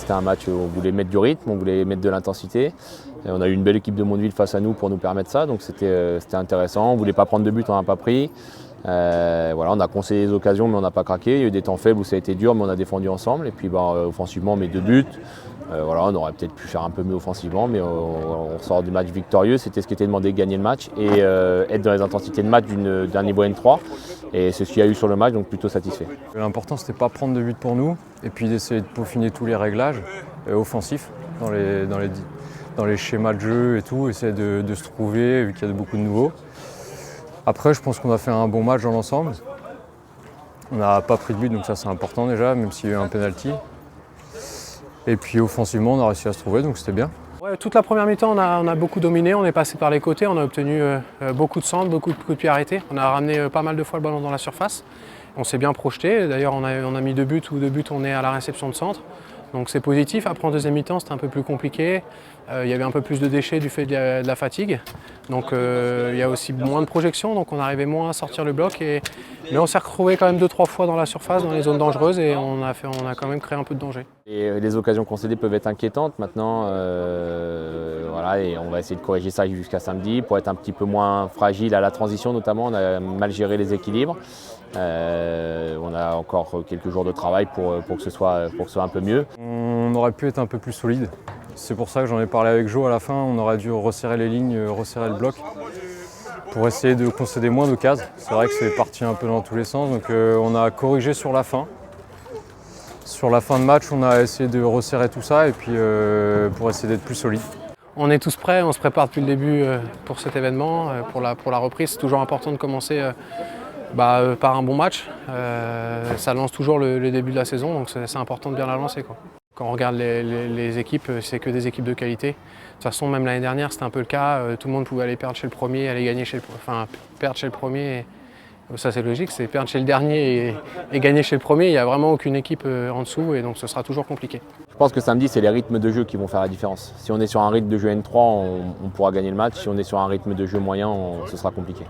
c'était un match où on voulait mettre du rythme, on voulait mettre de l'intensité. Et on a eu une belle équipe de Mondeville face à nous pour nous permettre ça, donc c'était intéressant. On ne voulait pas prendre de but, on n'a pas pris. Voilà, on a concédé des occasions mais on n'a pas craqué. Il y a eu des temps faibles où ça a été dur mais on a défendu ensemble. Et puis offensivement on met 2 buts. Voilà, on aurait peut-être pu faire un peu mieux offensivement mais on sort du match victorieux. C'était ce qui était demandé, gagner le match et être dans les intensités de match d'un niveau N3. Et c'est ce qu'il y a eu sur le match, donc plutôt satisfait. L'important c'était pas prendre de but pour nous et puis d'essayer de peaufiner tous les réglages offensifs dans les schémas de jeu et tout, essayer de se trouver vu qu'il y a beaucoup de nouveaux. Après, je pense qu'on a fait un bon match dans l'ensemble. On n'a pas pris de but, donc ça c'est important déjà, même s'il y a eu un penalty. Et puis offensivement, on a réussi à se trouver, donc c'était bien. Ouais, toute la première mi-temps, on a beaucoup dominé, on est passé par les côtés, on a obtenu beaucoup de centres, beaucoup de coups de pied arrêtés. On a ramené pas mal de fois le ballon dans la surface. On s'est bien projeté, d'ailleurs on a mis 2 buts, ou 2 buts on est à la réception de centre. Donc c'est positif. Après en deuxième mi-temps c'était un peu plus compliqué. Il y avait un peu plus de déchets du fait de la fatigue. Donc il y a aussi moins de projection, donc on arrivait moins à sortir le bloc. Mais on s'est retrouvé quand même 2-3 fois dans la surface, dans les zones dangereuses et on a quand même créé un peu de danger. Et les occasions concédées peuvent être inquiétantes maintenant. Voilà, et on va essayer de corriger ça jusqu'à samedi pour être un petit peu moins fragile à la transition notamment. On a mal géré les équilibres. On a encore quelques jours de travail pour que ce soit un peu mieux. On aurait pu être un peu plus solide. C'est pour ça que j'en ai parlé avec Joe à la fin. On aurait dû resserrer les lignes, resserrer le bloc pour essayer de concéder moins de cases. C'est vrai que c'est parti un peu dans tous les sens. Donc on a corrigé sur la fin. Sur la fin de match, on a essayé de resserrer tout ça et puis pour essayer d'être plus solide. On est tous prêts, on se prépare depuis le début pour cet événement, pour la reprise. C'est toujours important de commencer par un bon match. Ça lance toujours le début de la saison, donc c'est important de bien la lancer, quoi. Quand on regarde les équipes, c'est que des équipes de qualité. De toute façon, même l'année dernière, c'était un peu le cas. Tout le monde pouvait aller perdre chez le premier, perdre chez le premier. Ça, c'est logique, c'est perdre chez le dernier et gagner chez le premier. Il n'y a vraiment aucune équipe en dessous et donc ce sera toujours compliqué. Je pense que samedi, c'est les rythmes de jeu qui vont faire la différence. Si on est sur un rythme de jeu N3, on pourra gagner le match. Si on est sur un rythme de jeu moyen, ce sera compliqué.